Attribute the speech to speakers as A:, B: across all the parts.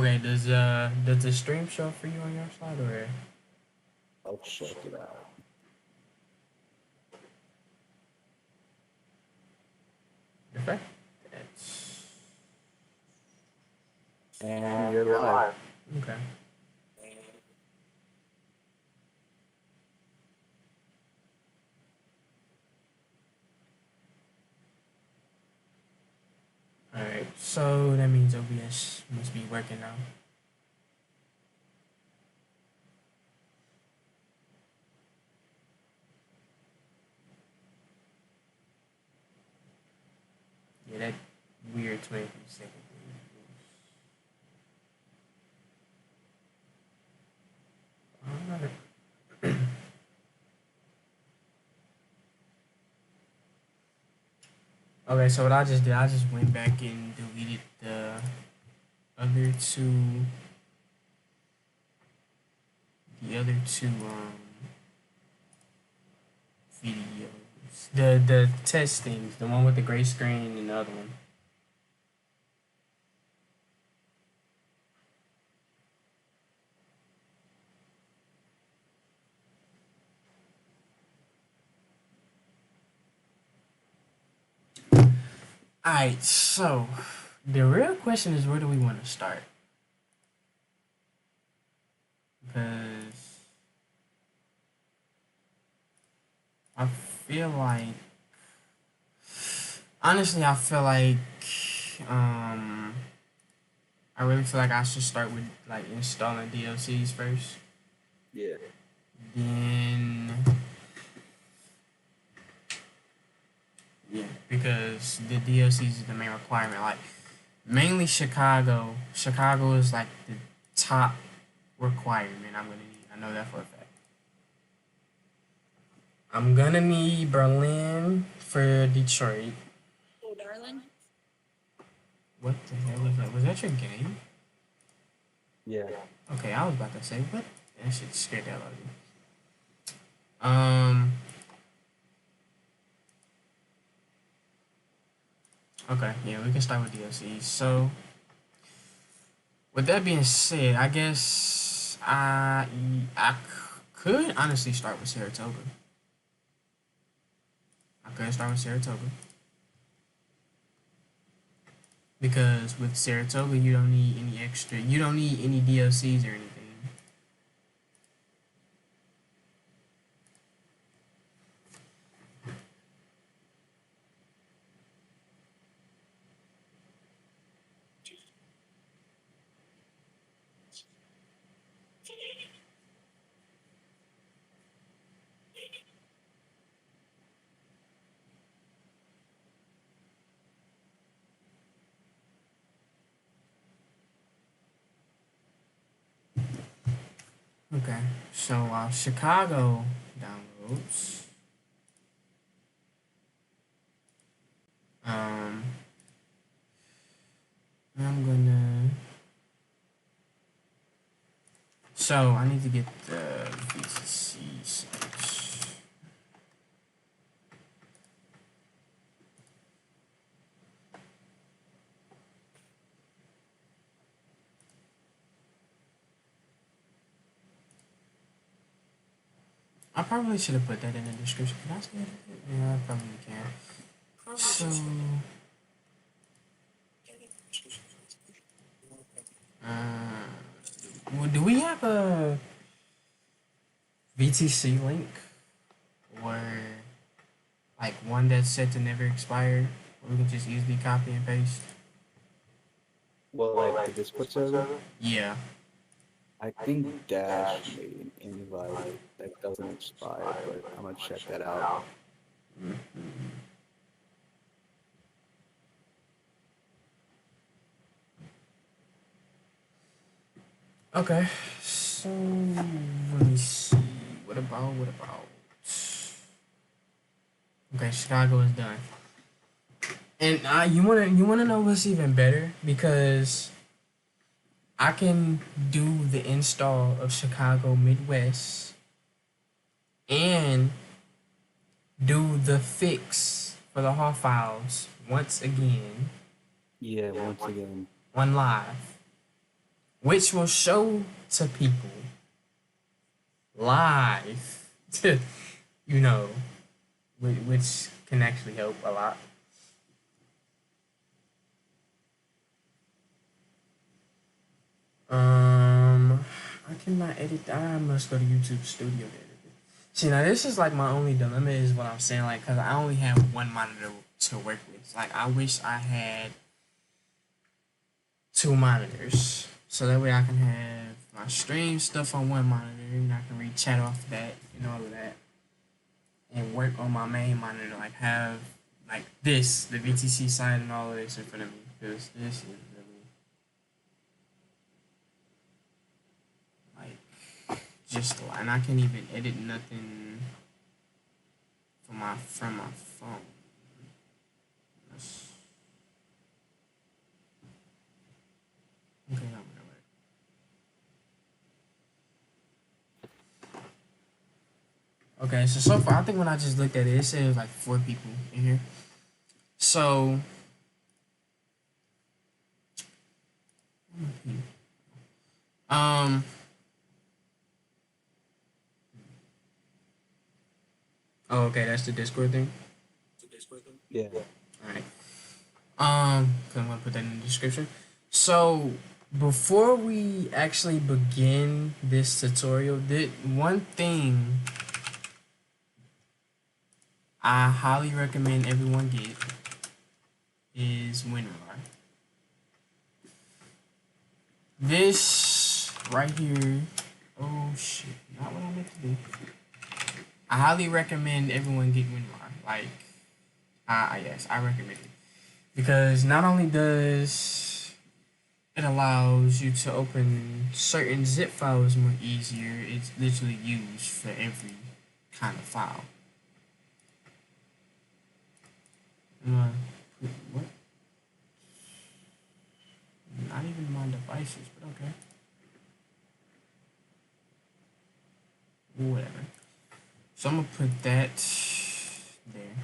A: Okay, does the stream show for you on your side or?
B: I'll check it out.
A: Okay. That's
B: And you're live.
A: okay. All right. So that means OBS must be working now. Yeah, that weird 23-second thing. All right. Okay, so what I just did, I just went back and deleted the other two, videos. The test things, the one with the gray screen and the other one. Alright, so the real question is, where do we want to start? Because I feel like, honestly, um, I really feel like I should start with like installing DLCs first.
B: Yeah.
A: Then, yeah, because the DLCs is the main requirement. Like, mainly Chicago. Chicago is like the top requirement I'm gonna need. I know that for a fact. I'm gonna need Berlin for Detroit.
C: Oh, darling.
A: What the hell was that? Was that your game?
B: Yeah.
A: Okay, I was about to say, what? That shit scared the hell out of me. Okay, yeah, we can start with DLCs. So, with that being said, I guess I could honestly start with Saratoga. I could start with Saratoga. Because with Saratoga, you don't need any DLCs or anything. Okay, so Chicago downloads. Um, I'm gonna. So I need to get the VCC search. I probably should have put that in the description. Can I say it? Yeah, I probably can. So, do we have a VTC link or like one that's set to never expire, or we can just easily copy and paste?
B: Well, like the Discord server,
A: Yeah.
B: I think Dash made an invite that doesn't expire, but I'm gonna check that out.
A: Okay. So let me see. What about? Okay, Chicago is done. And you wanna know what's even better, because I can do the install of Chicago Midwest and do the fix for the HAW files once again
B: Yeah, once again.
A: on live. which will show to people live, you know, which can actually help a lot. I cannot edit. I must go to YouTube Studio to edit it. See, now this is like my only dilemma is what I'm saying, like, cause I only have one monitor to work with. Like, I wish I had two monitors, so that way I can have my stream stuff on one monitor, and I can read chat off that and all of that, and work on my main monitor. Like, have like this, the VTC side, and all of this in front of me, because this is really like just a lot, and I can't even edit nothing from my phone. That's, okay, I'm gonna work. Okay, so far I think when I just looked at it, it said it was like 4 people in here. So um oh, okay, that's the Discord thing.
B: Yeah.
A: All right. I'm gonna put that in the description. So before we actually begin this tutorial, the one thing I highly recommend everyone get is WinRAR. This right here. Oh shit! Not what I meant to do. I highly recommend everyone get WinRAR. Like, yes, I recommend it because not only does it allows you to open certain zip files more easier, it's literally used for every kind of file. What? Not even my devices, but okay. Whatever. So I'm gonna put that there.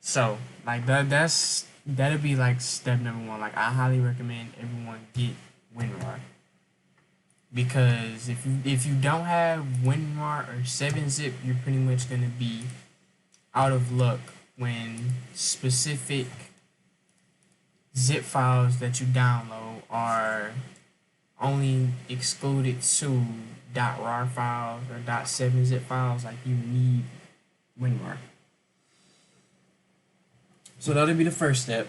A: So like that'll be like step number 1. Like, I highly recommend everyone get WinRAR, because if you don't have WinRAR or 7-zip, you're pretty much gonna be out of luck when specific zip files that you download are only excluded to .rar files or .7-zip files. Like, you need WinRAR. So that'll be the first step.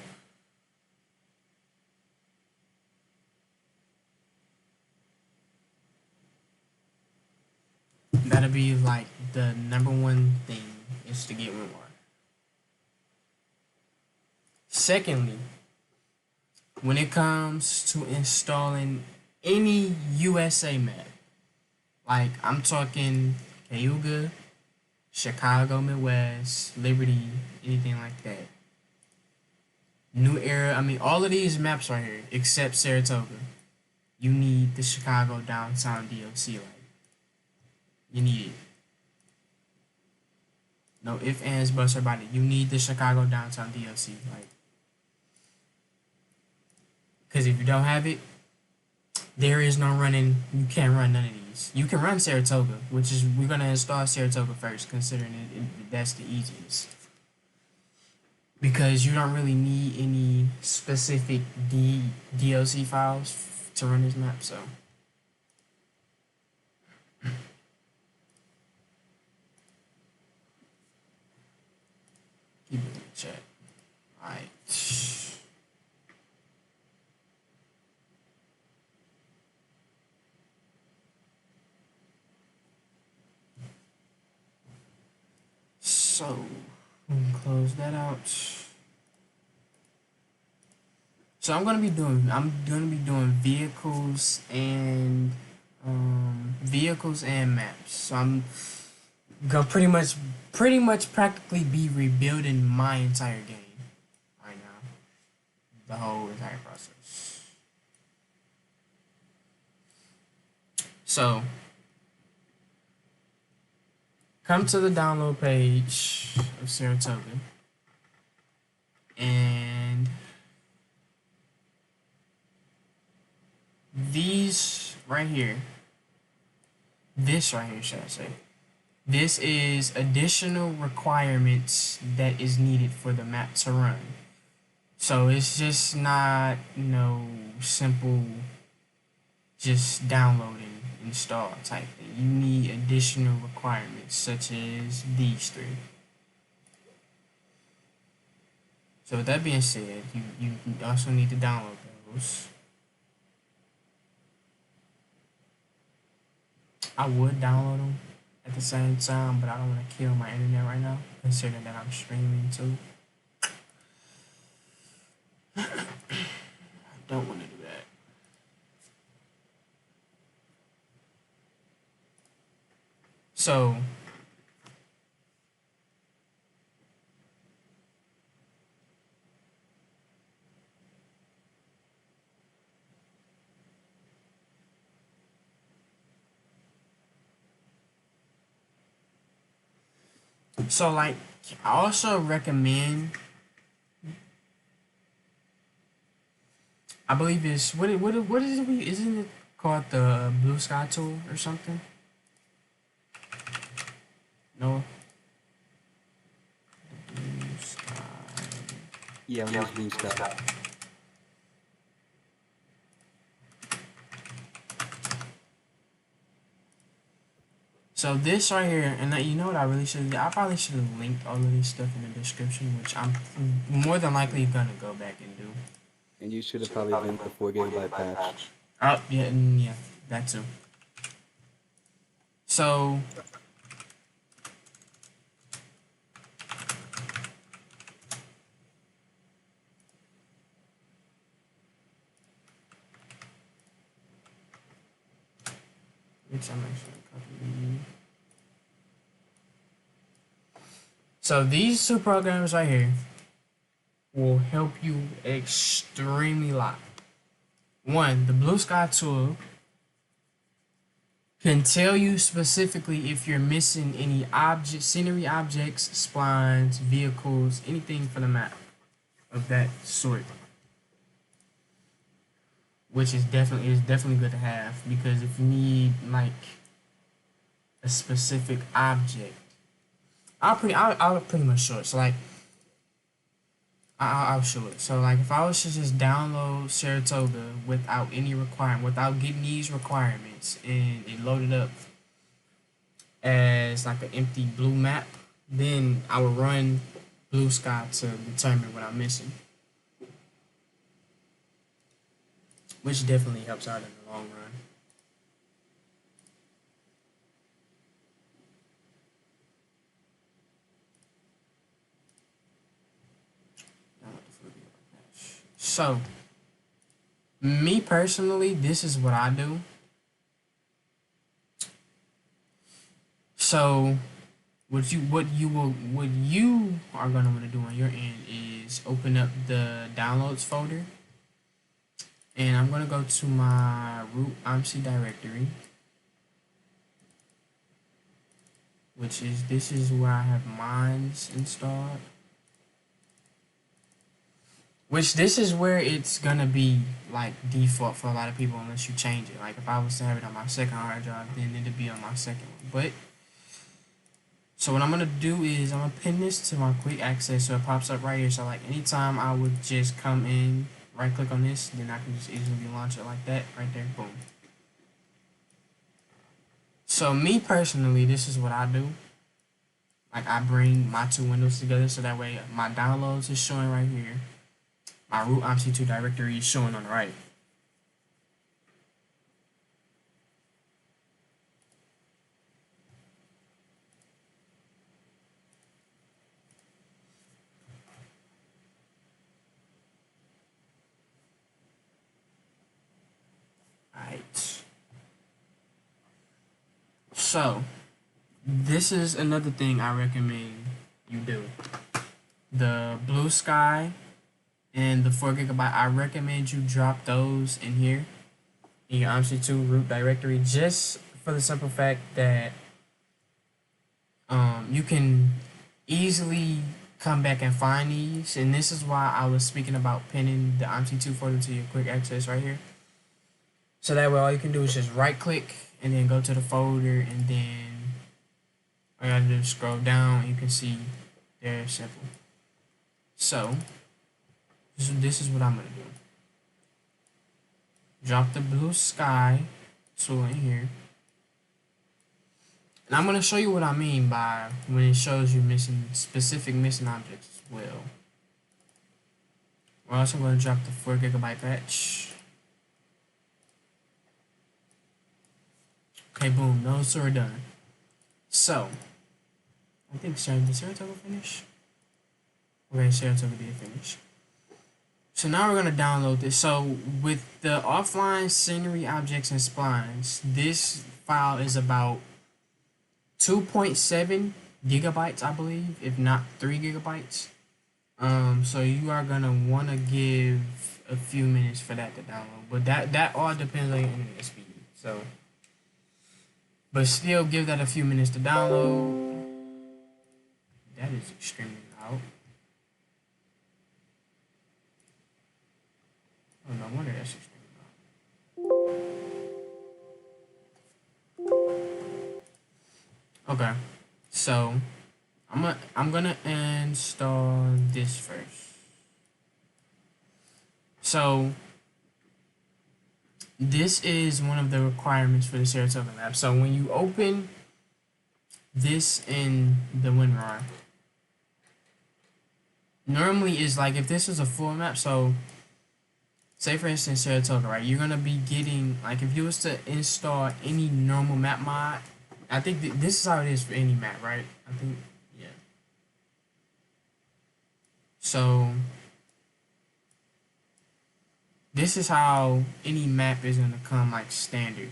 A: That'll be like the number 1 thing is to get WinRAR. Secondly, when it comes to installing any USA map, like I'm talking Cayuga, Chicago, Midwest, Liberty, anything like that, New Era, I mean, all of these maps right here, except Saratoga, you need the Chicago downtown DLC. Like, you need it. No ifs, ands, buts, or about it. You need the Chicago downtown DLC. Like, because if you don't have it, there is no running. You can't run none of these. You can run Saratoga, which is, we're gonna install Saratoga first, considering that's the easiest. Because you don't really need any specific DLC files to run this map, so. Keep it in the chat. Alright. So, close that out. So I'm gonna be doing vehicles and maps. So I'm gonna pretty much practically be rebuilding my entire game right now. The whole entire process. So come to the download page of Saratoga and these right here, this right here, should I say, this is additional requirements that is needed for the map to run. So it's just not, simple just downloading, install type thing. You need additional requirements such as these three. So with that being said, you also need to download those. I would download them at the same time, but I don't want to kill my internet right now, considering that I'm streaming too. I don't want to do that. So like, I also recommend, I believe it's what is it? Isn't it called the Blue Sky tool or something? No. The Blue Sky.
B: Yeah, we use Blue Sky.
A: So this right here, and you know what I really should have, I probably should have linked all of this stuff in the description, which I'm more than likely gonna go back and do.
B: And you should have probably linked the 4 GB patch.
A: Oh, yeah, that too. So which I'm actually copying. So these two programs right here will help you extremely lot. One, the Blue Sky tool can tell you specifically if you're missing any scenery objects, splines, vehicles, anything for the map of that sort. Which is definitely good to have, because if you need like a specific object, I'll pretty much show it. So like, I'll show it. So like, if I was to just download Saratoga without any requirement, without getting these requirements, and it loaded up as like an empty blue map, then I would run Blue Sky to determine what I'm missing, which definitely helps out in the long run. So, me personally, this is what I do. So, what you are gonna want to do on your end is open up the downloads folder, and I'm gonna go to my root OMSI directory, this is where I have mines installed. Which this is where it's gonna be like default for a lot of people unless you change it. Like if I was to have it on my second hard drive, then it'd be on my second one. But so what I'm gonna do is I'm gonna pin this to my quick access so it pops up right here. So like anytime I would just come in, right click on this, then I can just easily launch it like that, right there, boom. So me personally, this is what I do. Like I bring my two windows together so that way my downloads is showing right here. My root OMSI2 directory is showing on the right. Alright. So, this is another thing I recommend you do. The Blue Sky and the 4 GB, I recommend you drop those in here in your OMSI2 root directory, just for the simple fact that you can easily come back and find these, and this is why I was speaking about pinning the OMSI2 folder to your quick access right here. So that way all you can do is just right click and then go to the folder, and then all you gotta do is scroll down and you can see there, simple. So this is what I'm gonna do. Drop the blue sky tool in here. And I'm gonna show you what I mean by when it shows you specific missing objects as well. We're also gonna drop the 4 GB patch. Okay, boom, those two are done. So, I think Saratoga finish? Okay, Saratoga did finish. So now we're gonna download this. So with the offline scenery objects and splines, this file is about 2.7 gigabytes, I believe, if not 3 gigabytes. So you are gonna wanna give a few minutes for that to download, but that all depends on your internet speed. So, but still give that a few minutes to download. That is extremely loud. Oh, no wonder that's extremely loud. Okay, so I'm gonna install this first. So this is one of the requirements for the Saratoga lab. So when you open this in the WinRAR, normally is like if this is a full map, so say for instance Saratoga, right? You're gonna be getting, like, if you was to install any normal map mod, I think this is how it is for any map, right? I think, yeah. So this is how any map is gonna come, like, standard.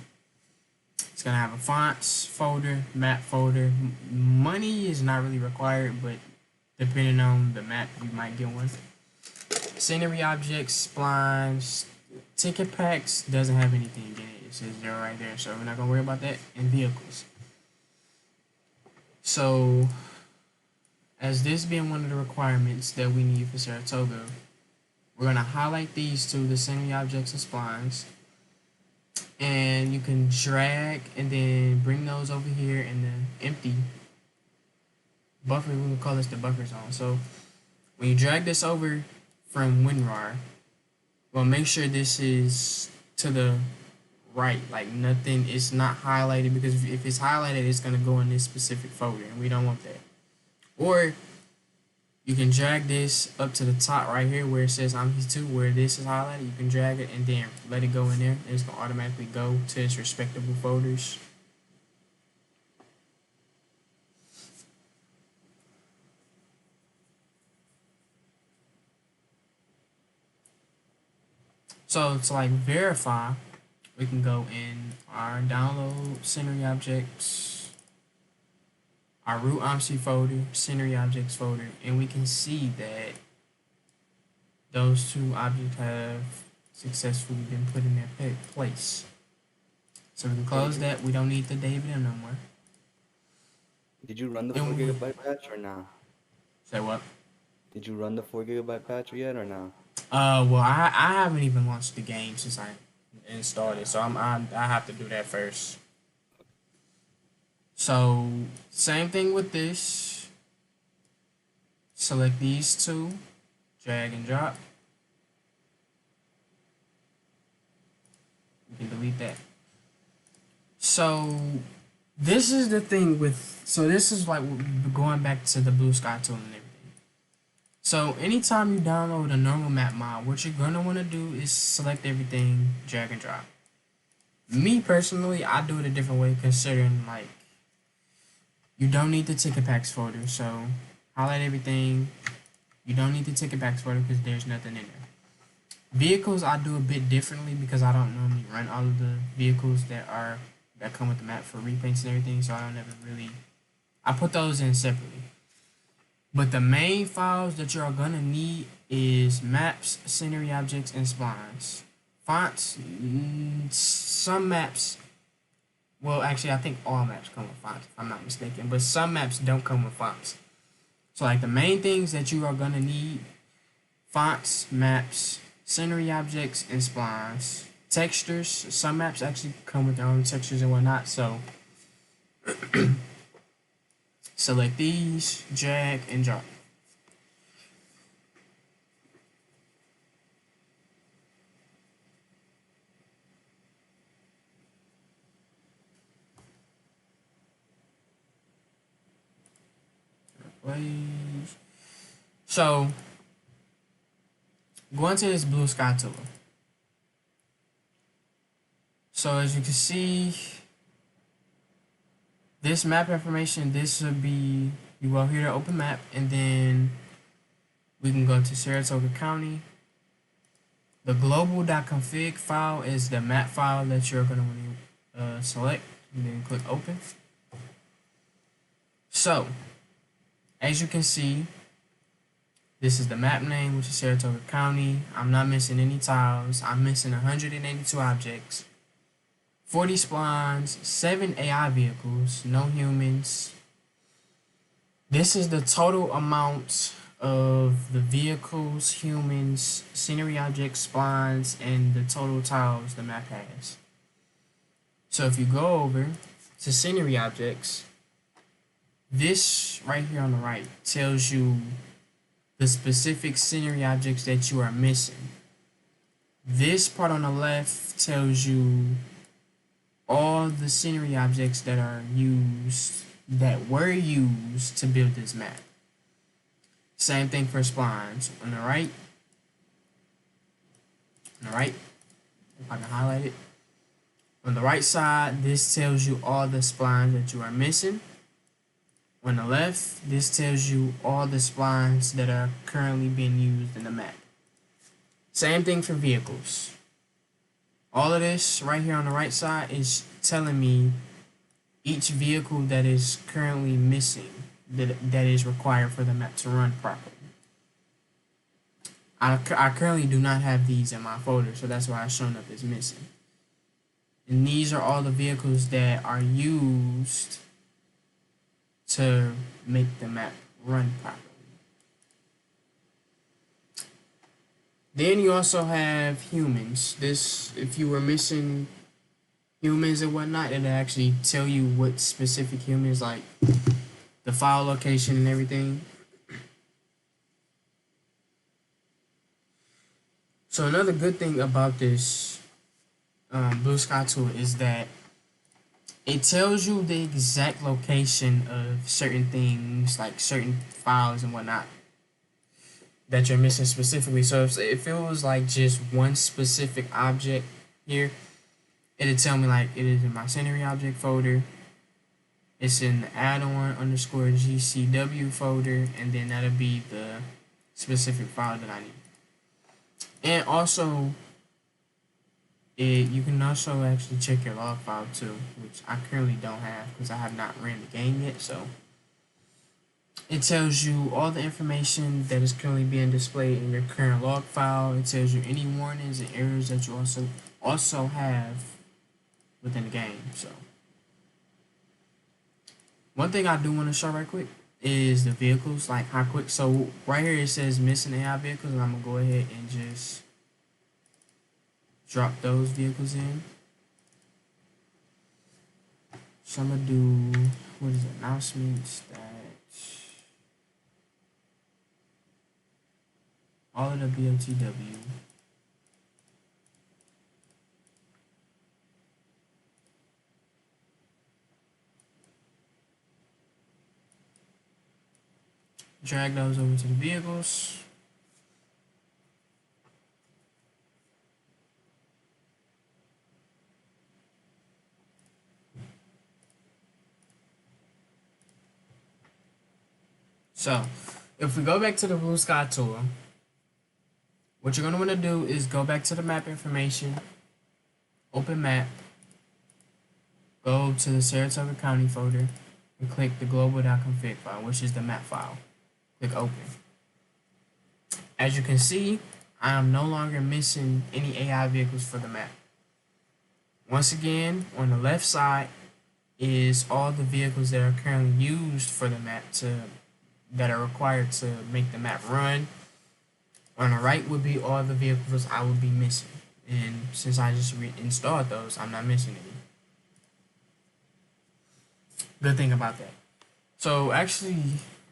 A: It's gonna have a fonts folder, map folder. Money is not really required, but depending on the map, you might get one. Scenery objects, splines, ticket packs doesn't have anything in it. It says 0 right there, so we're not gonna worry about that. And vehicles. So, as this being one of the requirements that we need for Saratoga, we're gonna highlight these two, the scenery objects and splines, and you can drag and then bring those over here in the empty buffer. We will call this the buffer zone. So when you drag this over from WinRAR, well, make sure this is to the right, like nothing is not highlighted, because if it's highlighted, it's gonna go in this specific folder, and we don't want that. Or you can drag this up to the top right here where it says OMSI2, where this is highlighted. You can drag it and then let it go in there, and it's gonna automatically go to its respectable folders. So to like verify, we can go in our download scenery objects, our root OMSI folder, scenery objects folder, and we can see that those two objects have successfully been put in their place. So we can close that. We don't need the David no more.
B: Did you run the 4 GB patch or not?
A: Say what?
B: Did you run the 4 GB patch yet or not?
A: Well, I haven't even launched the game since I installed it, so I have to do that first. So same thing with this. Select these two, drag and drop. You can delete that. So this is the thing with, so this is like going back to the blue sky tool and everything. So anytime you download a normal map mod, what you're gonna want to do is select everything, drag and drop. Me personally, I do it a different way, considering like you don't need the ticket packs folder. So highlight everything. You don't need the ticket packs folder because there's nothing in there. Vehicles I do a bit differently because I don't normally run all of the vehicles that come with the map for repaints and everything. So I don't ever really, I put those in separately. But the main files that you're gonna need is maps, scenery objects, and splines. Fonts, some maps, well, actually I think all maps come with fonts if I'm not mistaken, but some maps don't come with fonts. So like the main things that you are gonna need: fonts, maps, scenery objects, and splines. textures. Some maps actually come with their own textures and whatnot. So select these, drag and drop. So go into this blue sky tool. So as you can see, this map information, this would be, you go here to open map, and then we can go to Saratoga County. The global.config file is the map file that you're going to want to select, and then click open. So as you can see, this is the map name, which is Saratoga County. I'm not missing any tiles. I'm missing 182 objects, 40 splines, 7 AI vehicles, no humans. This is the total amount of the vehicles, humans, scenery objects, splines, and the total tiles the map has. So if you go over to scenery objects, this right here on the right tells you the specific scenery objects that you are missing. This part on the left tells you all the scenery objects that are used, that were used to build this map. Same thing for splines. On the right, if I can highlight it. On the right side, this tells you all the splines that you are missing. On the left, this tells you all the splines that are currently being used in the map. Same thing for vehicles. All of this right here on the right side is telling me each vehicle that is currently missing, that is required for the map to run properly. I currently do not have these in my folder, so that's why it's showing up as missing. And these are all the vehicles that are used to make the map run properly. Then you also have humans. This, if you were missing humans and whatnot, it'll actually tell you what specific humans, like the file location and everything. So another good thing about this Blue Sky tool is that it tells you the exact location of certain things, like certain files and whatnot, that you're missing specifically. So if it was like just one specific object here, it'll tell me like it is in my scenery object folder, it's in the add-on underscore GCW folder, and then that'll be the specific file that I need. And also, you can also actually check your log file too, which I currently don't have because I have not ran the game yet. So it tells you all the information that is currently being displayed in your current log file. It tells you any warnings and errors that you also have within the game. So one thing I do want to show right quick is the vehicles, like how quick. So right here it says missing AI vehicles, and I'm gonna go ahead and just drop those vehicles in. So I'm gonna do, what is it, announcements, that all of the BOTW. Drag those over to the vehicles. So if we go back to the Blue Sky tool, what you're going to want to do is go back to the map information, open map, go to the Saratoga County folder, and click the global.config file, which is the map file. Click open. As you can see, I am no longer missing any AI vehicles for the map. Once again, on the left side is all the vehicles that are currently used for the map, that are required to make the map run. On the right would be all the vehicles I would be missing. And since I just reinstalled those, I'm not missing any. Good thing about that. So actually,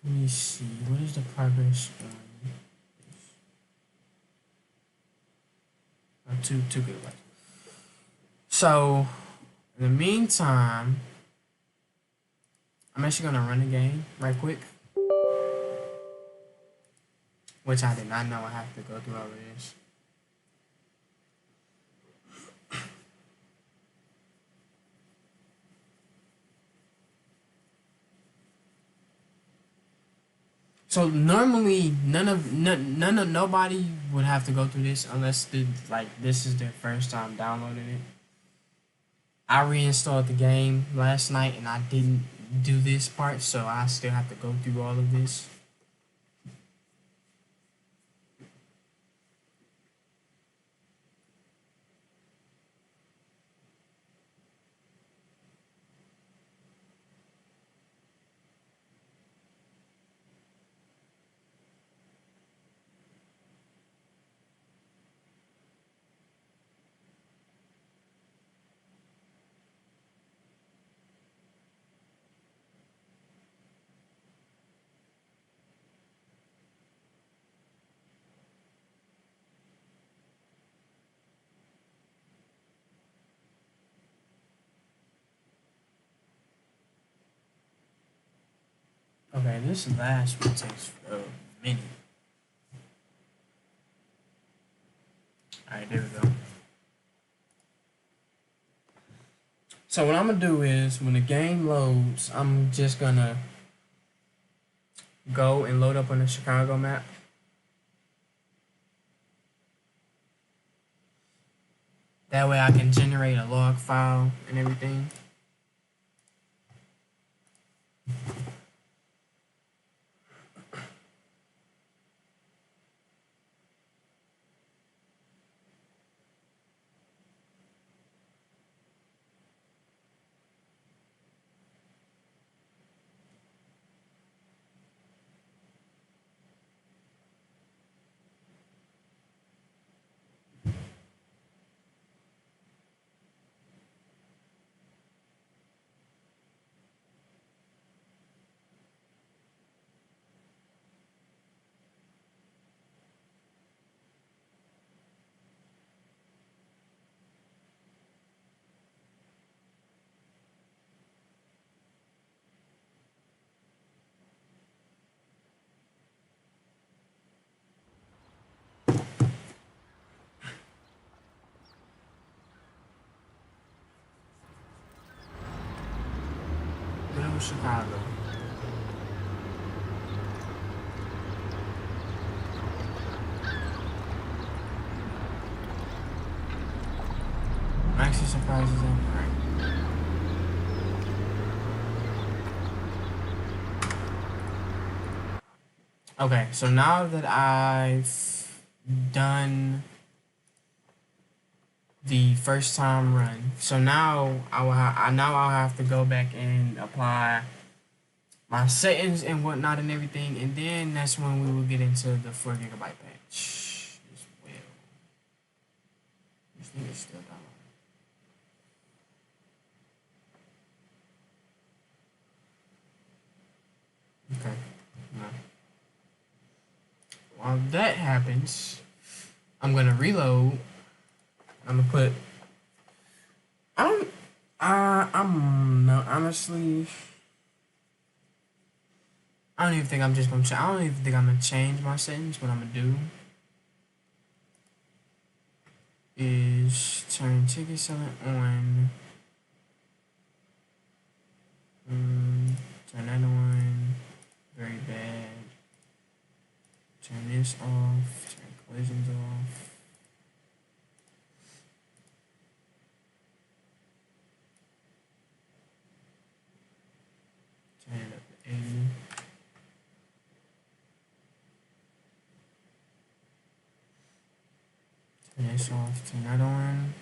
A: let me see. What is the progress on? Oh, two gigabytes. So in the meantime, I'm actually gonna run a game right quick, which I did not know I have to go through all of this. So normally nobody would have to go through this unless this is their first time downloading it. I reinstalled the game last night and I didn't do this part, so I still have to go through all of this. Okay, this last one takes a minute. Alright, there we go. So what I'm gonna do is when the game loads, I'm just gonna go and load up on the Chicago map. That way I can generate a log file and everything. Little Chicago. I'm actually surprised it's on right. Okay, so now that I've done the first time run, so now I'll have to go back and apply my settings and whatnot and everything, and then that's when we will get into the 4 gigabyte patch as well. This thing is still down. Okay. No. While that happens, I'm gonna reload. I'm gonna put. I'm no honestly. I don't even think I'm just gonna. I don't even think I'm gonna change my settings. What I'm gonna do is turn ticket selling on. Turn that on. Very bad. Turn this off. Turn collisions off. Turn it up to 80. Turn this off. Turn that on.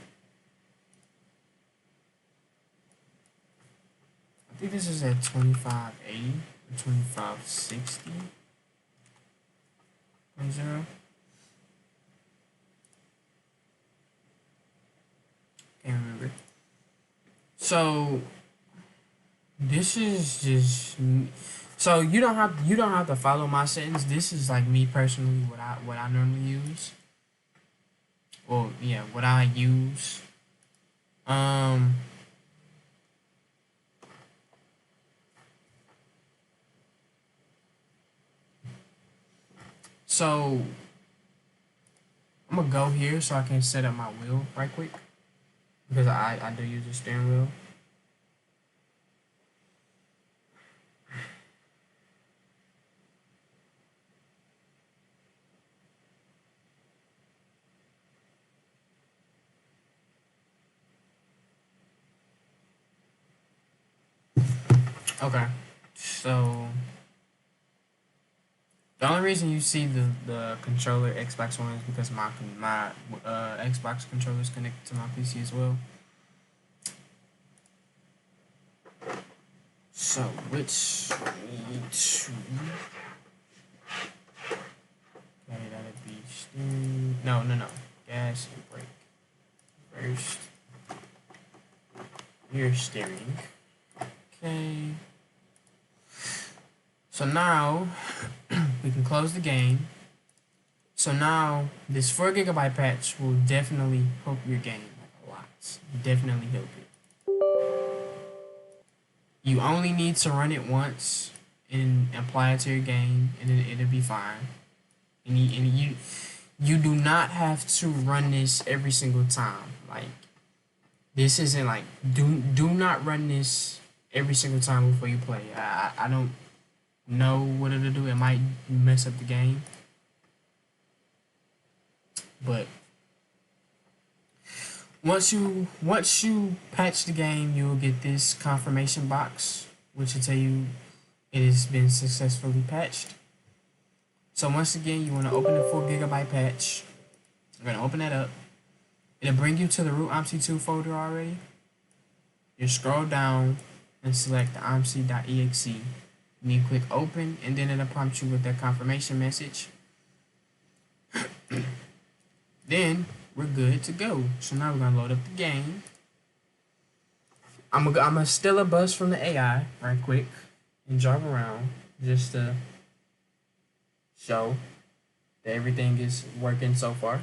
A: I think this is at 2580 or 2560. 0. So this is just so you don't have to follow my settings. This is like me personally what I normally use. Well, yeah, what I use. Um. So I'm gonna go here so I can set up my wheel right quick because I do use the steering wheel. Okay, so the only reason you see the controller Xbox One is because my Xbox controller is connected to my PC as well. So which need to okay, that'd be steering. No, gas and brake first. Your steering. Okay. So now we can close the game. So now this 4 GB patch will definitely help your game a lot. Definitely help it. You only need to run it once and apply it to your game, and it'll be fine. And you do not have to run this every single time. Like this isn't like do not run this every single time before you play. I don't know what it'll do. It might mess up the game, but once you patch the game, you'll get this confirmation box, which will tell you it has been successfully patched. So once again, you want to open the 4 GB patch. I'm gonna open that up. It'll bring you to the root OMSI2 folder already. You scroll down and select the OMSI.exe. You click open, and then it'll prompt you with that confirmation message. Then we're good to go. So now we're gonna load up the game. I'm gonna steal a bus from the AI right quick and drive around just to show that everything is working so far.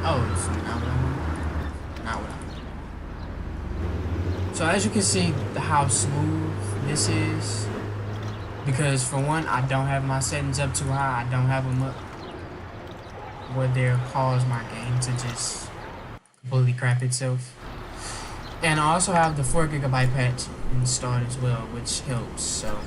A: Oh, it's not what I want. So as you can see, how smooth this is. Because for one, I don't have my settings up too high. I don't have them up where they'll cause my game to just completely crap itself. And I also have the 4 GB patch installed as well, which helps. So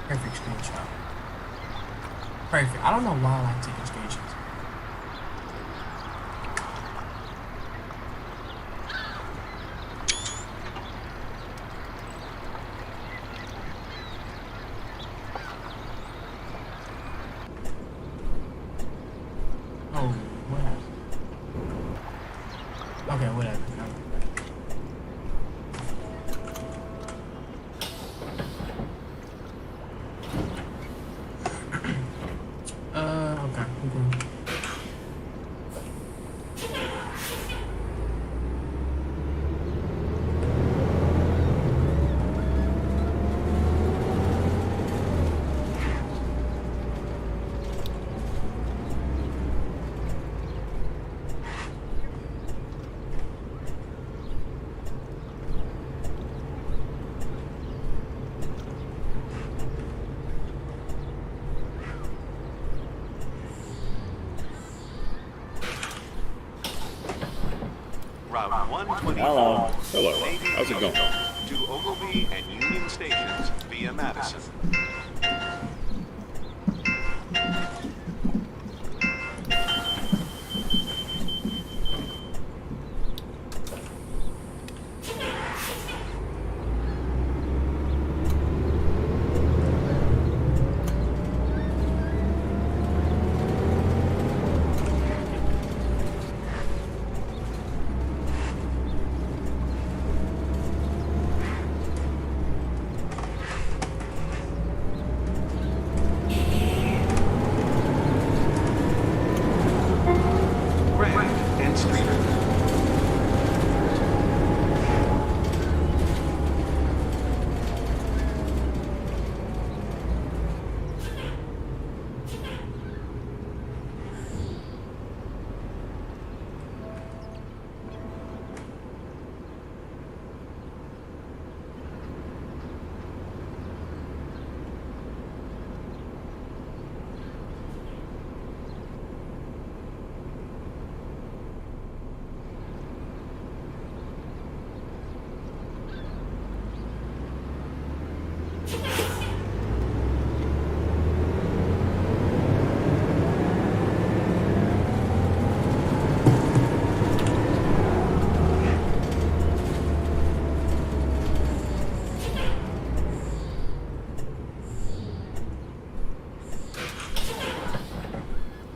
A: perfect screenshot. Perfect. I don't know why I like taking screenshots. Oh, what happened? Okay, whatever. Okay, we're good.
C: Route 124,
B: Hello.
D: Hello,
C: Navy
D: how's it
C: Pier
D: going?
C: to Ogilvy and Union Stations via Madison. Grant and Streeter.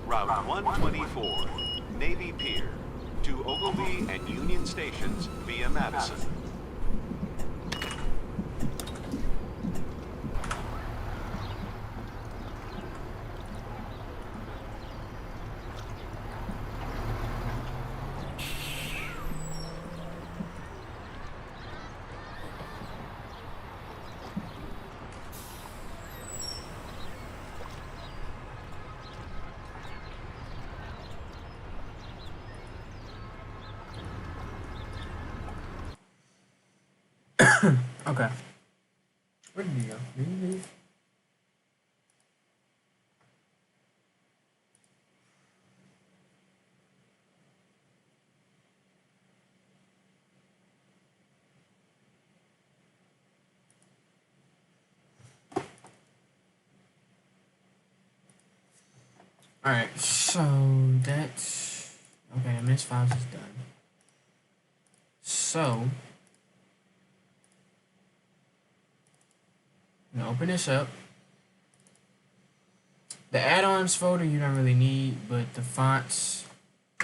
C: Route 124, Navy Pier to Ogilvy and Union Stations via Madison.
A: Okay. Where did you go? Did you leave? Alright, so that's okay, the MS files is done. So I'm gonna open this up. The add-ons folder you don't really need, but the fonts,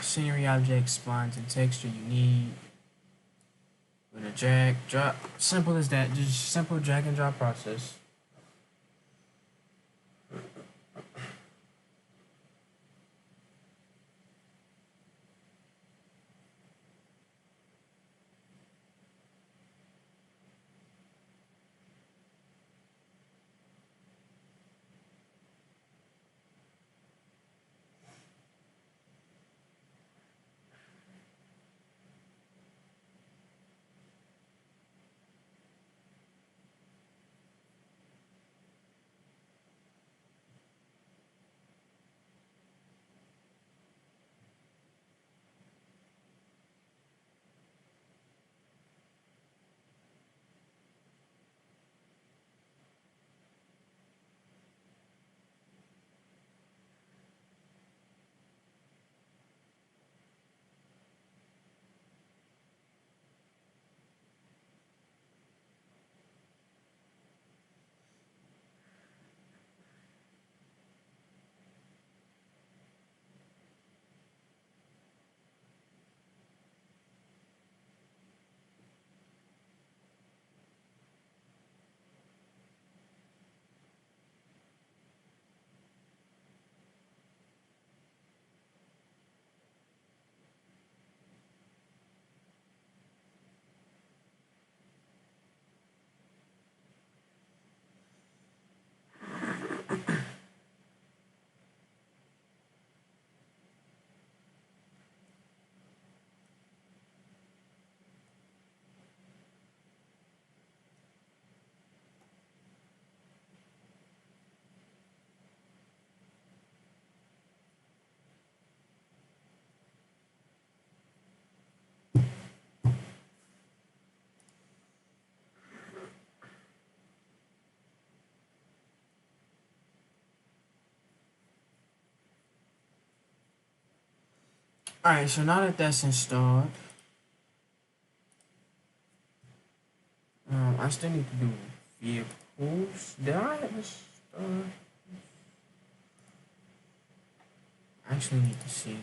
A: scenery objects, splines, and texture you need. With a drag, drop, simple as that, just simple drag and drop process. Alright, so now that that's installed, I still need to do vehicles. Did I install? I actually need to see.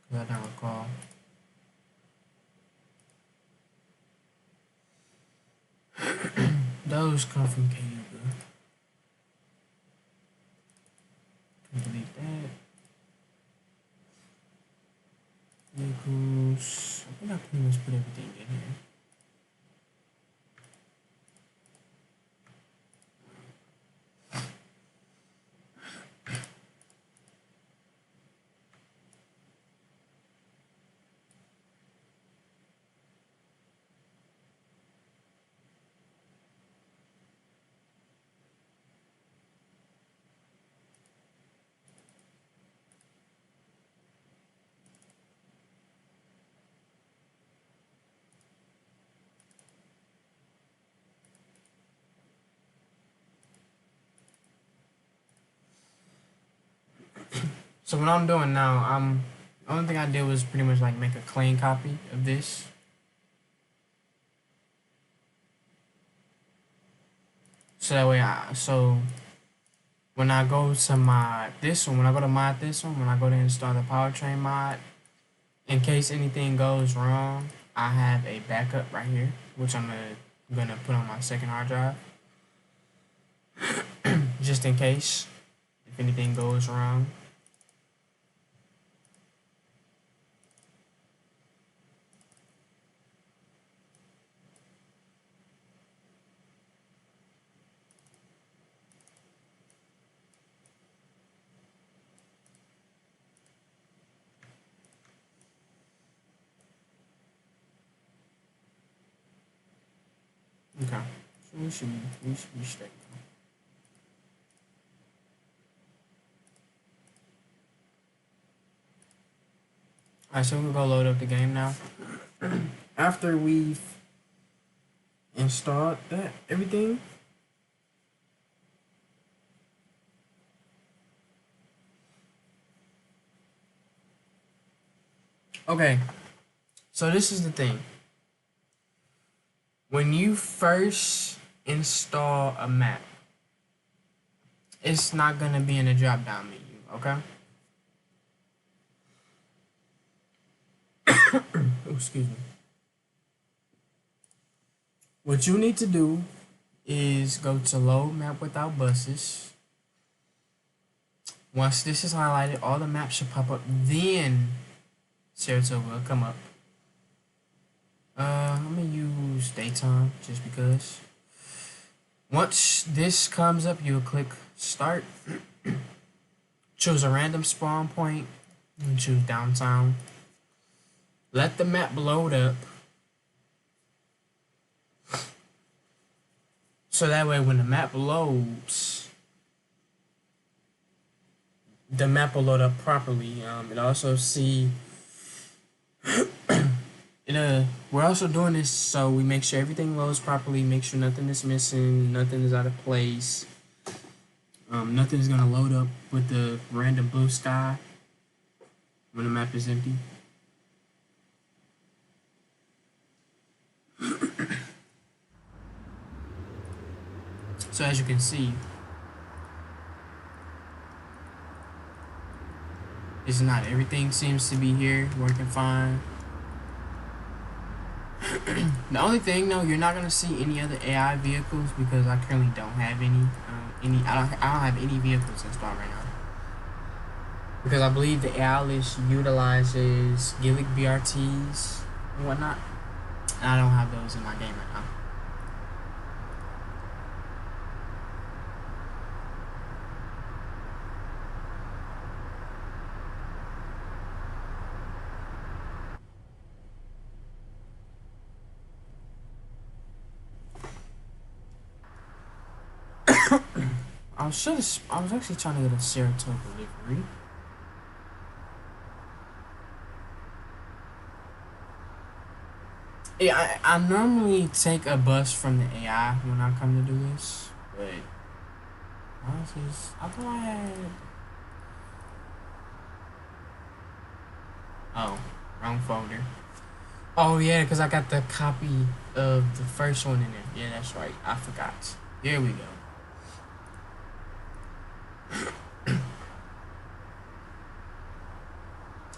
A: Because I don't recall. Those come from Cayuga. Can delete that. Vehicles. I think I pretty much put everything in here. So what I'm doing now, the only thing I did was pretty much like make a clean copy of this. So that way so when I go to mod this one, when I go to install the powertrain mod, in case anything goes wrong, I have a backup right here, which I'm gonna put on my second hard drive. Just in case if anything goes wrong. Okay, so we should be straight now. Alright, so we'll go load up the game now. After we've installed everything. Okay, so this is the thing. When you first install a map, it's not gonna be in the drop down menu, okay? Oh, excuse me. What you need to do is go to load map without buses. Once this is highlighted, all the maps should pop up, then Saratoga will come up. I'm gonna use daytime just because. Once this comes up, you'll click start. Choose a random spawn point and choose downtown. Let the map load up. So that way when the map loads, the map will load up properly. It also see we're also doing this so we make sure everything loads properly, make sure nothing is missing, nothing is out of place. Nothing is gonna load up with the random blue sky when the map is empty. So as you can see, it's not everything seems to be here working fine. The only thing though, you're not gonna see any other AI vehicles because I currently don't have any. I don't have any vehicles installed right now because I believe the AI list utilizes Gillick BRTs and whatnot, and I don't have those in my game right now. I was actually trying to get a Saratoga livery. Yeah, I normally take a bus from the AI when I come to do this, but I thought I had. Oh, wrong folder. Oh yeah, because I got the copy of the first one in there. Yeah, that's right. I forgot. Here we go.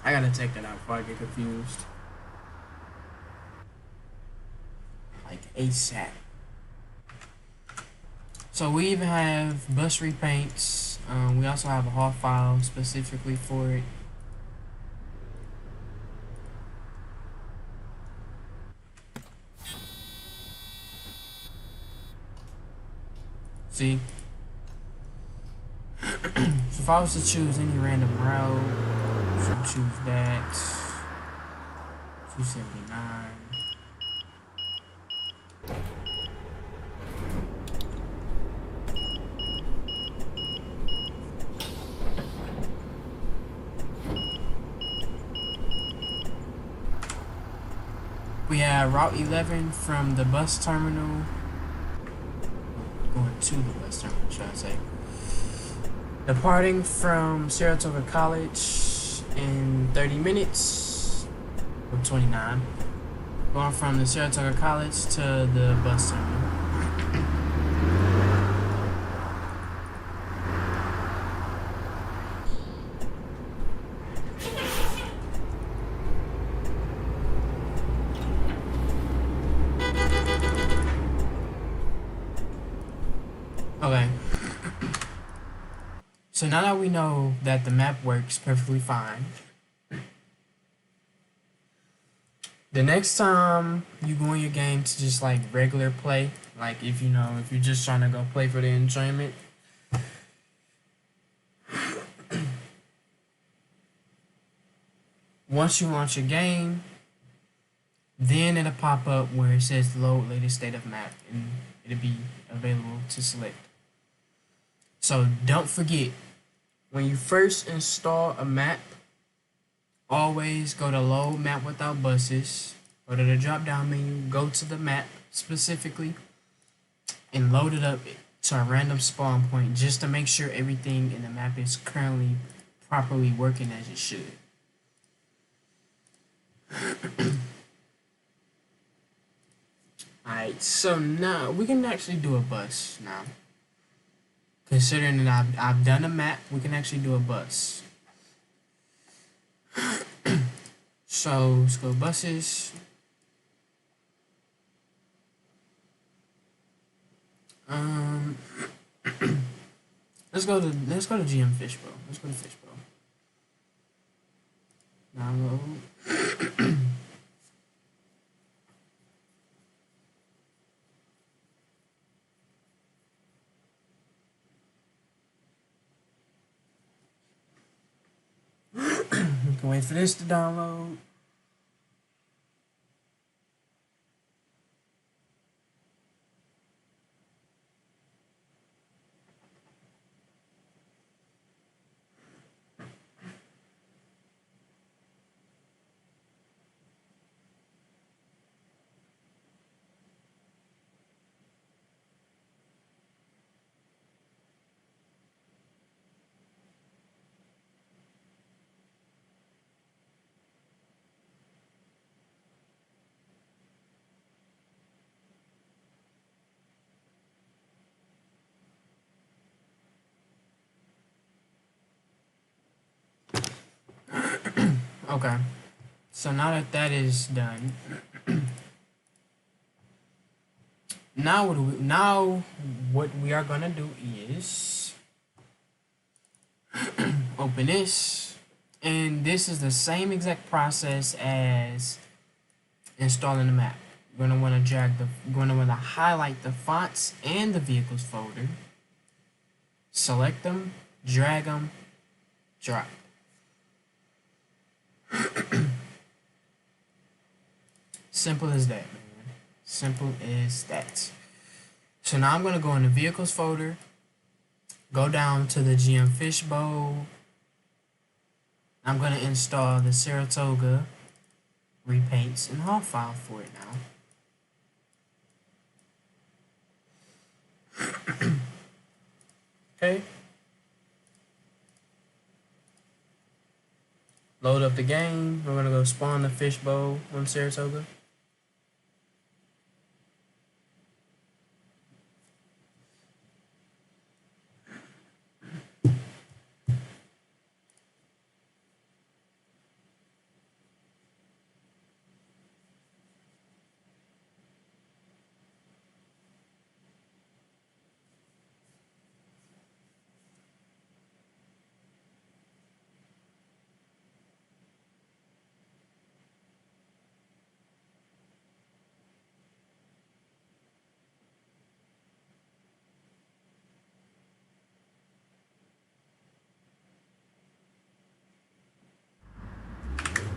A: I gotta take that out before I get confused. Like ASAP. So we even have bus repaints. We also have a HAW file specifically for it. See? So if I was to choose any random route, so choose that. 279. We have Route 11 from the bus terminal, going to the bus terminal, should I say. Departing from Saratoga College in 30 minutes, or 29. Going from the Saratoga College to the bus terminal. Okay. So now that we know that the map works perfectly fine, the next time you go in your game to just like regular play, like if you know, if you're just trying to go play for the enjoyment, once you launch your game, then it'll pop up where it says load latest state of map and it'll be available to select. So don't forget, when you first install a map, always go to load map without buses, go to the drop down menu, go to the map specifically, and load it up to a random spawn point just to make sure everything in the map is currently properly working as it should. Alright, so now we can actually do a bus now. Considering that I've done a map, we can actually do a bus. So let's go buses. let's go to GM Fishbowl. Let's go to Fishbowl. Download. We can wait for this to download. Okay, so now that that is done, now what we are gonna do is open this, and this is the same exact process as installing the map. You're gonna want to highlight the fonts and the vehicles folder, select them, drag them, drop. Simple as that, man. Simple as that. So now I'm gonna go in the vehicles folder, go down to the GM Fishbowl. I'm gonna install the Saratoga repaints and HAW file for it now. Okay. load up the game. We're gonna go spawn the fishbowl on Saratoga.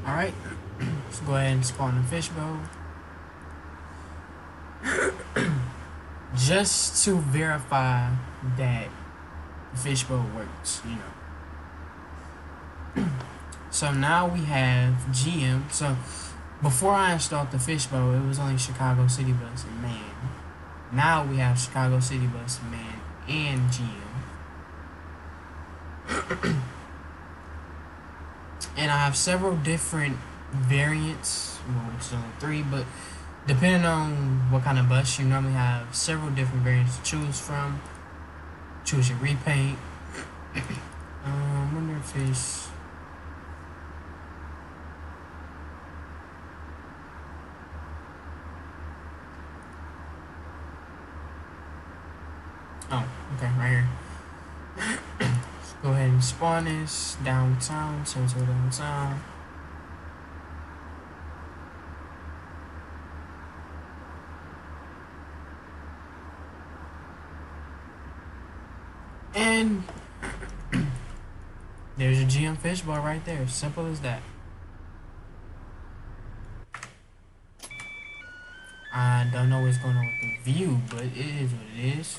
A: All right, let's go ahead and spawn the fishbowl. Just to verify that the fishbowl works, you know. So now we have GM. So before I installed the fishbowl, it was only Chicago City Bus and MAN. Now we have Chicago City Bus, MAN, and GM. And I have several different variants, well, which is only 3, but depending on what kind of bus, you normally have several different variants to choose from. Choose your repaint. I wonder if it's... Oh, okay, right here. Let's go ahead and spawn this downtown, Saratoga downtown. And there's your GM fishbowl right there. Simple as that. I don't know what's going on with the view, but it is what it is.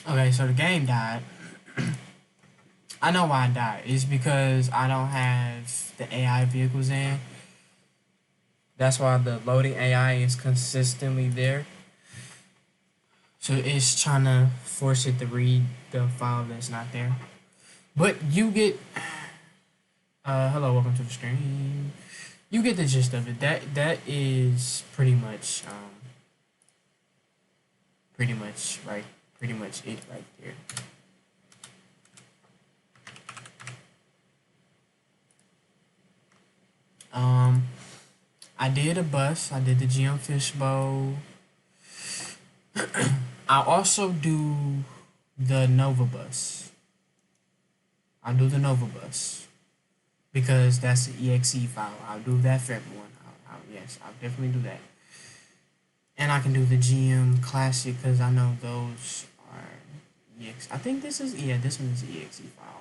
A: Okay, so the game died. I know why it died. It's because I don't have the AI vehicles in. That's why the loading AI is consistently there. So it's trying to force it to read the file that's not there. But you get... hello, welcome to the stream. You get the gist of it. That is pretty much it right there. I did a bus. I did the GM fishbowl. I also do the Nova bus. I'll do the Nova bus because that's the exe file. I'll do that for everyone. Yes, I'll definitely do that. And I can do the GM Classic because I know those are exe. I think this is, yeah, this one is the exe file.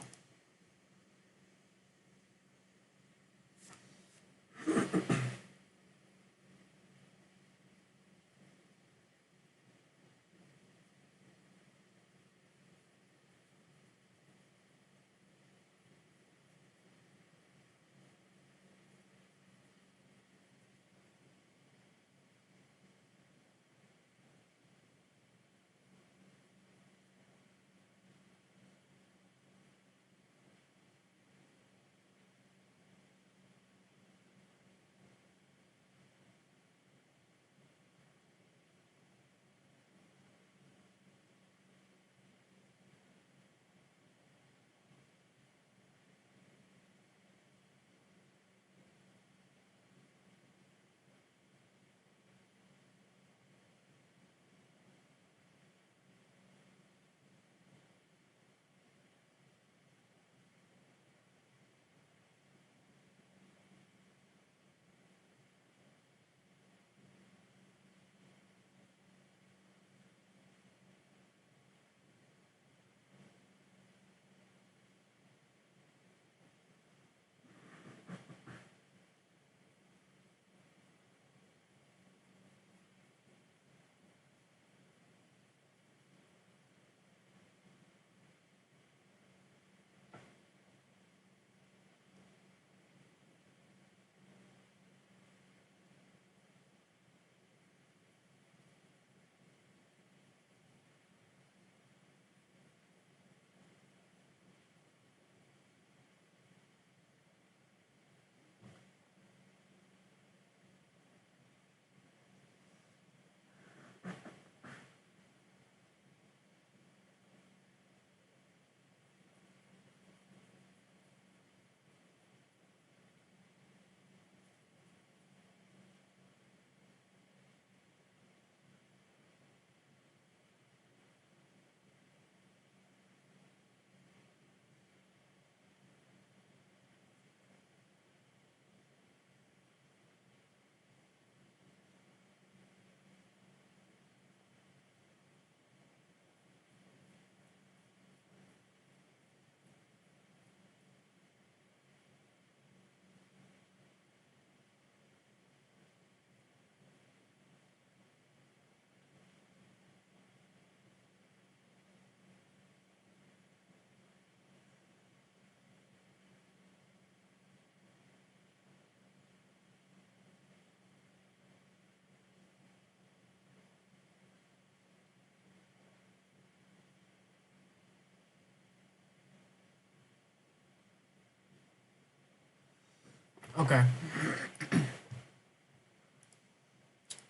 A: Okay.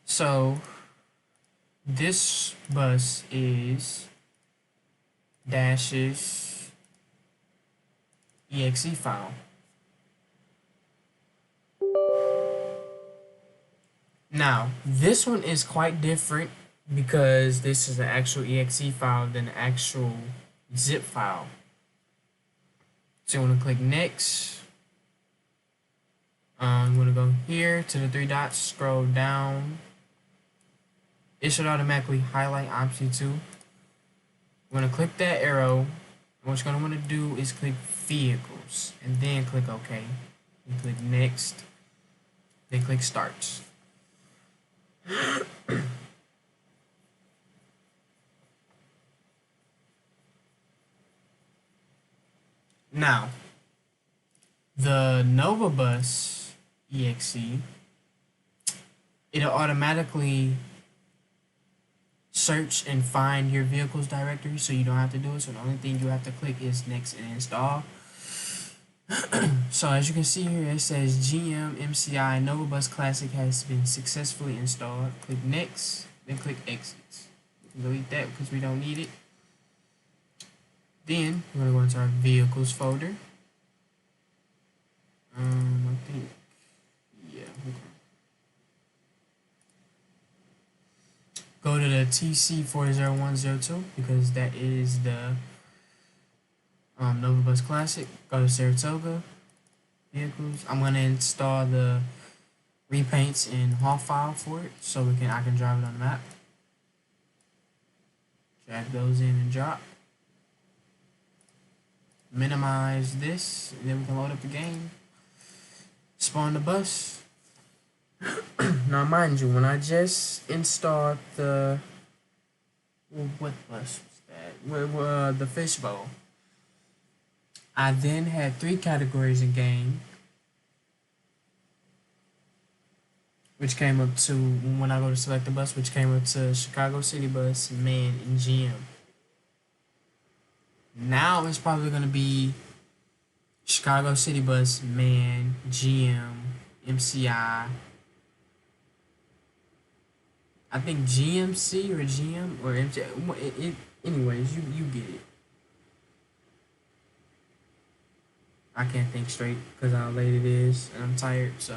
A: So this bus is Dash's exe file. Now, this one is quite different because this is an actual exe file than an actual zip file. So you want to click next. You want to go here to the three dots, scroll down. It should automatically highlight OMSI 2. You want to click that arrow. What you're going to want to do is click vehicles and then click OK. And click next. Then click start. Now, the Nova Bus exe, it'll automatically search and find your vehicles directory, so you don't have to do it. So the only thing you have to click is next and install. So as you can see here, it says GM MCI Nova Bus Classic has been successfully installed. Click next, then click exit. Delete that because we don't need it. Then we're gonna go into our vehicles folder. I think, yeah. Okay. Go to the TC40102 because that is the Nova Bus Classic. Go to Saratoga vehicles. I'm gonna install the repaints in HAW file for it so I can drive it on the map. Drag those in and drop. Minimize this, and then we can load up the game. Spawn the bus. Now, mind you, when I just installed the what bus was that? The fishbowl. I then had 3 categories in game, which came up to when I go to select the bus, which came up to Chicago City Bus, MAN, and GM. Now it's probably gonna be Chicago City Bus, MAN, GM, MCI. I think GMC or GM or MCI. Anyways, you get it. I can't think straight because how late it is and I'm tired, so.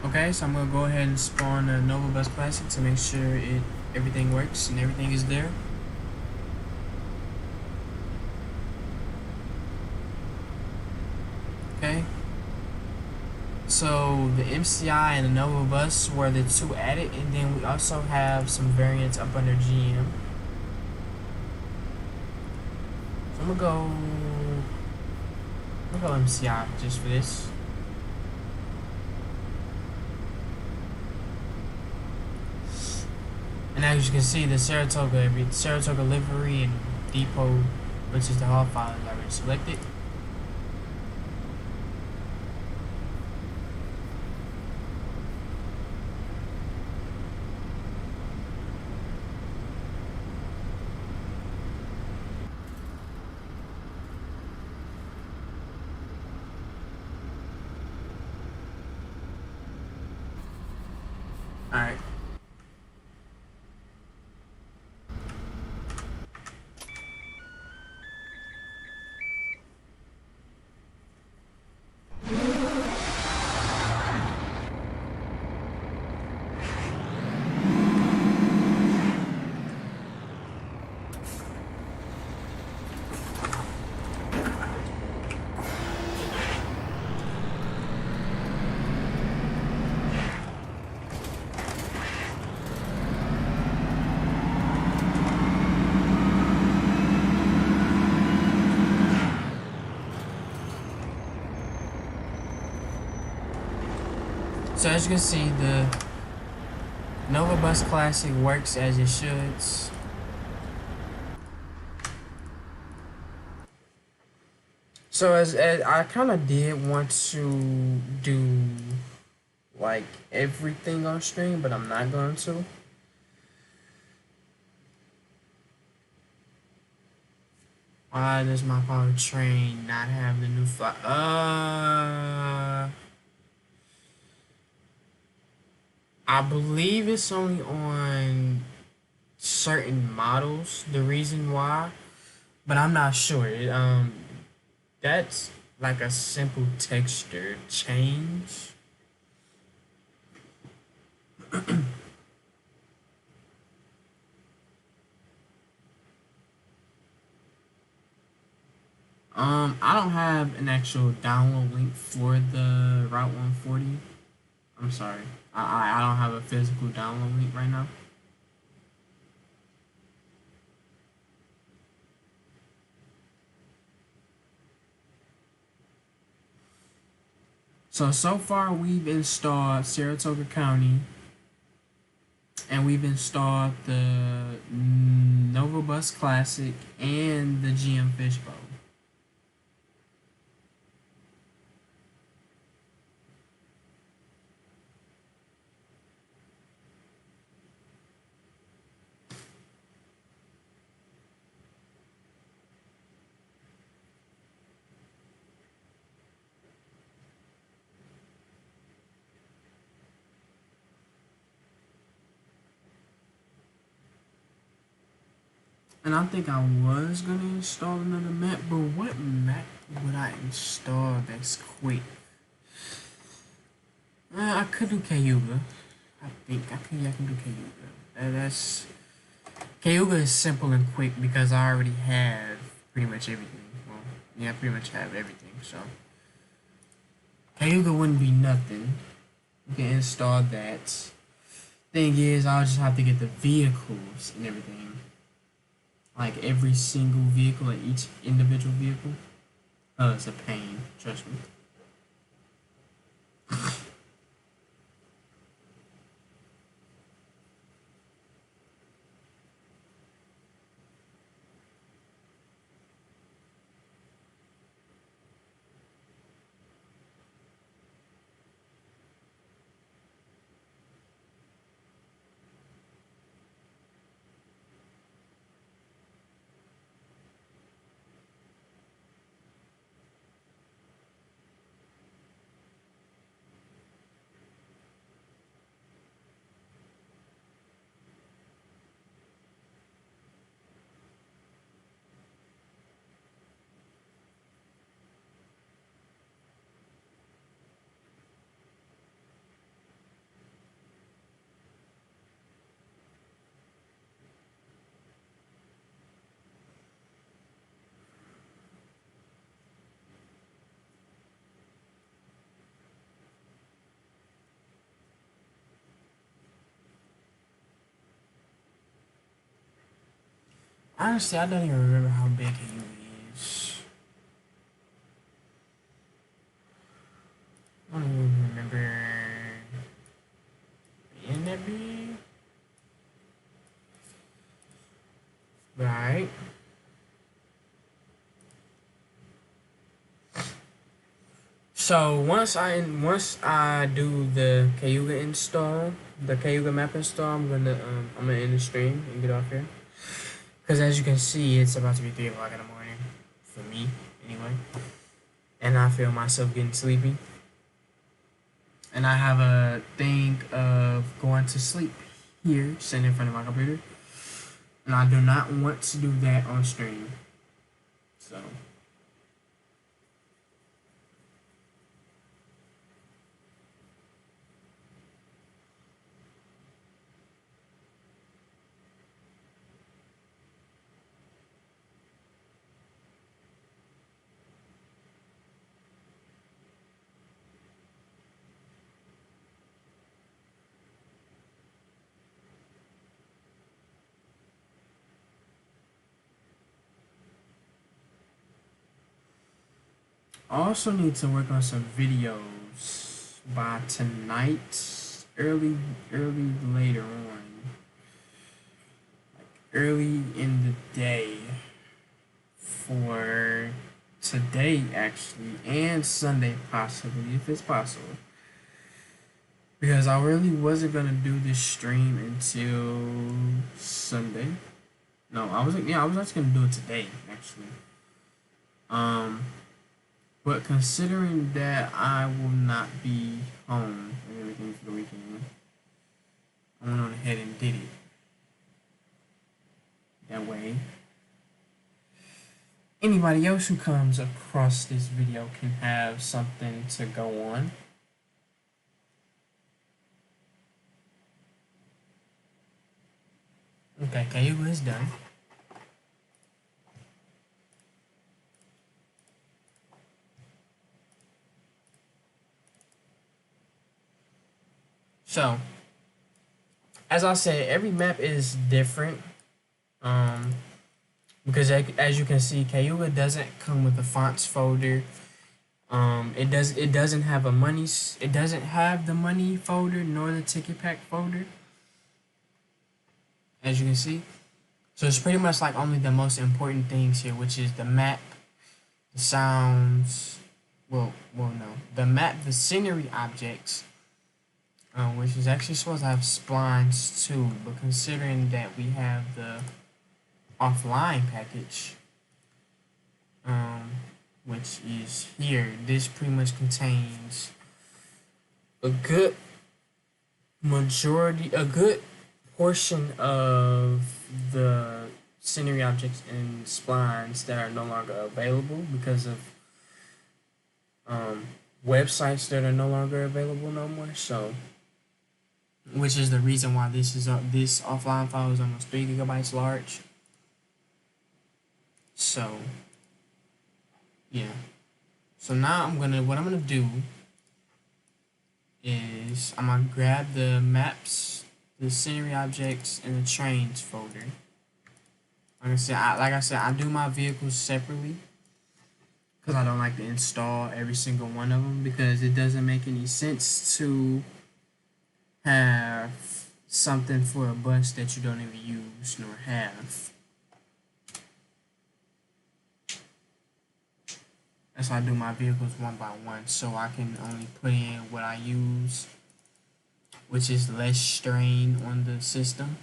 A: Okay, so I'm gonna go ahead and spawn a Nova Bus Classic to make sure everything works and everything is there. Okay. So the MCI and the Nova Bus were the 2 added, and then we also have some variants up under GM. So I'm gonna go MCI just for this. And as you can see, the Saratoga livery and depot, which is the HAW file, is already selected. All right. So as you can see, Nova Bus Classic works as it should. So as I kind of did want to do like everything on stream, but I'm not going to. Why does my powertrain not have the new fly? I believe it's only on certain models. The reason why, but I'm not sure. That's like a simple texture change. I don't have an actual download link for the Route 140. I'm sorry. I don't have a physical download link right now. So far we've installed Saratoga County, and we've installed the Nova Bus Classic and the GM Fishbowl. And I think I was gonna install another map, but what map would I install that's quick? I could do Cayuga. I can do Cayuga. That's Cayuga is simple and quick because I already have pretty much everything. Well, yeah, I pretty much have everything. So Cayuga wouldn't be nothing. You can install that. Thing is, I'll just have to get the vehicles and everything. Like every single vehicle at each individual vehicle. Oh, it's a pain, trust me. Honestly, I don't even remember how big Cayuga is. I don't even remember being that big. Right. So once I do the Cayuga install, the Cayuga map install, I'm gonna end the stream and get off here. Because as you can see, it's about to be 3 o'clock in the morning for me, anyway. And I feel myself getting sleepy. And I have a thing of going to sleep here, sitting in front of my computer. And I do not want to do that on stream. So. I also need to work on some videos by tonight, early, later on, early in the day for today actually, and Sunday possibly, if it's possible. Because I really wasn't gonna do this stream until Sunday. No, I was actually gonna do it today actually. But considering that I will not be home and everything for the weekend, I went on ahead and did it. That way, anybody else who comes across this video can have something to go on. Okay, Cayuga is done. So, as I said, every map is different. Because as you can see, Cayuga doesn't come with a fonts folder. It doesn't have the money folder nor the ticket pack folder. As you can see, so it's pretty much like only the most important things here, which is the map, the sounds. No, the map, the scenery objects. Which is actually supposed to have splines too, but considering that we have the offline package, which is here, this pretty much contains a good portion of the scenery objects and splines that are no longer available because of websites that are no longer available no more. So, which is the reason why this offline file is almost 3 gigabytes large. So, yeah. So now what I'm gonna do is I'm gonna grab the maps, the scenery objects, and the trains folder. Like I said, I do my vehicles separately because I don't like to install every single one of them, because it doesn't make any sense to have something for a bus that you don't even use nor have. That's why I do my vehicles one by one, so I can only put in what I use, which is less strain on the system.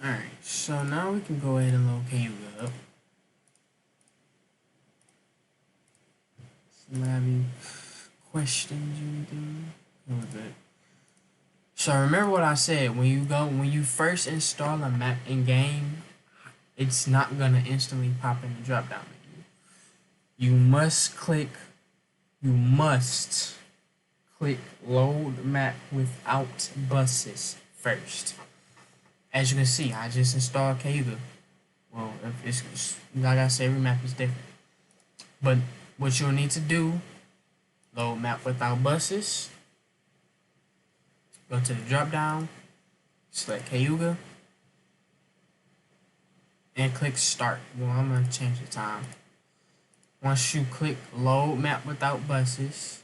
A: Alright, so now we can go ahead and load Cayuga up. Somebody have any questions or anything? What was that? So remember what I said, when you first install a map in game, it's not gonna instantly pop in the drop down menu. You must click load map without buses first. As you can see, I just installed Cayuga. Well, if it's like I said, every map is different. But what you'll need to do, load map without buses, go to the drop down, select Cayuga, and click start. Well, I'm gonna change the time. Once you click load map without buses,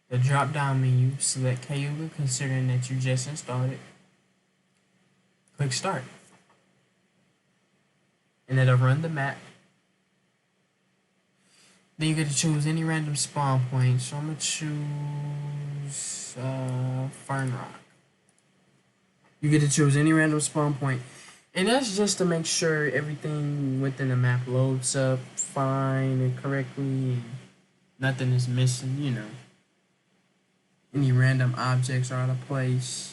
A: the drop down menu, select Cayuga, considering that you just installed it. Click start. And it'll run the map. Then you get to choose any random spawn point. So I'm gonna choose Fern Rock. You get to choose any random spawn point. And that's just to make sure everything within the map loads up fine and correctly and nothing is missing, you know. Any random objects are out of place.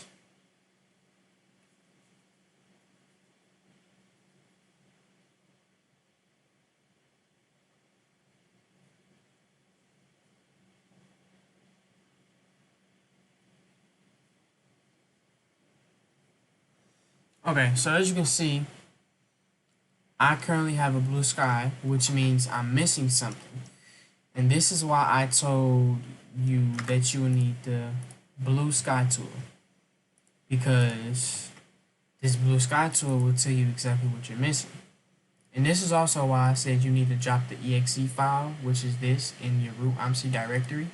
A: Okay, so as you can see, I currently have a blue sky, which means I'm missing something. And this is why I told you that you would need the blue sky tool. Because this blue sky tool will tell you exactly what you're missing. And this is also why I said you need to drop the exe file, which is this, in your root OMSI directory.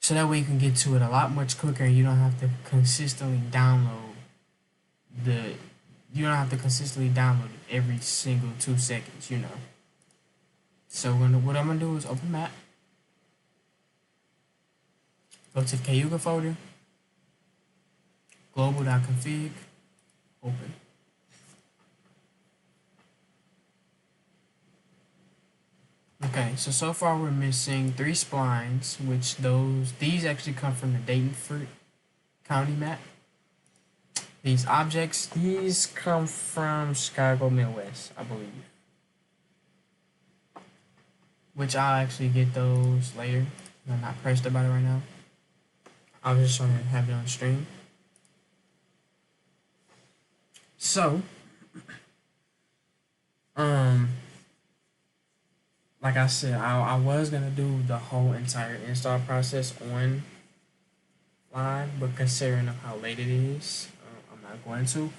A: So that way you can get to it a lot much quicker and you don't have to consistently download it every single 2 seconds, you know. So what I'm gonna do is open map, go to the Cayuga folder, global.config, open. Okay, so far we're missing 3 splines, which these actually come from the Datenford County map. These objects, these come from Chicago Midwest, I believe. Which I'll actually get those later. I'm not pressed about it right now. I was just trying to have it on stream. So, like I said, I was gonna do the whole entire install process on live, but considering of how late it is, I'm not going to.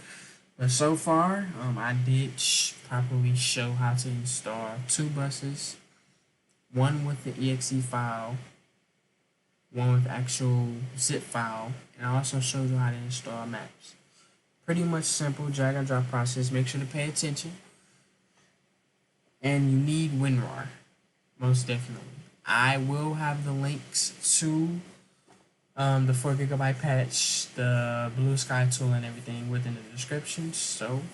A: But so far, I did properly show how to install 2 buses, one with the exe file, one with actual zip file, and I also showed you how to install maps. Pretty much simple drag and drop process. Make sure to pay attention. And you need WinRAR, most definitely. I will have the links to the 4 GB patch, the blue sky tool, and everything within the description. So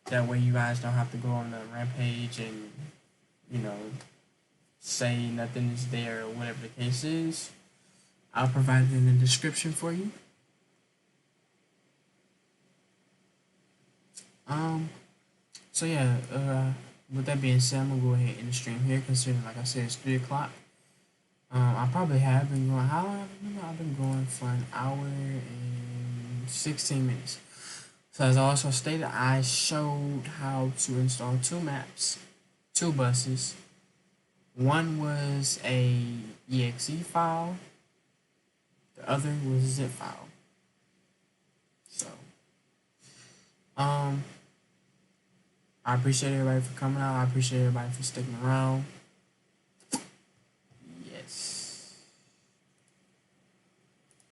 A: that way you guys don't have to go on the rampage and, you know, say nothing is there or whatever the case is. I'll provide it in the description for you. So yeah, with that being said, I'm gonna go ahead and end the stream here, considering, like I said, it's 3 o'clock. I probably have been going, how long have I been going? I've been going for an hour and 16 minutes. So as I also stated, I showed how to install 2 maps, 2 buses. One was a exe file, the other was a zip file. So, I appreciate everybody for coming out. I appreciate everybody for sticking around.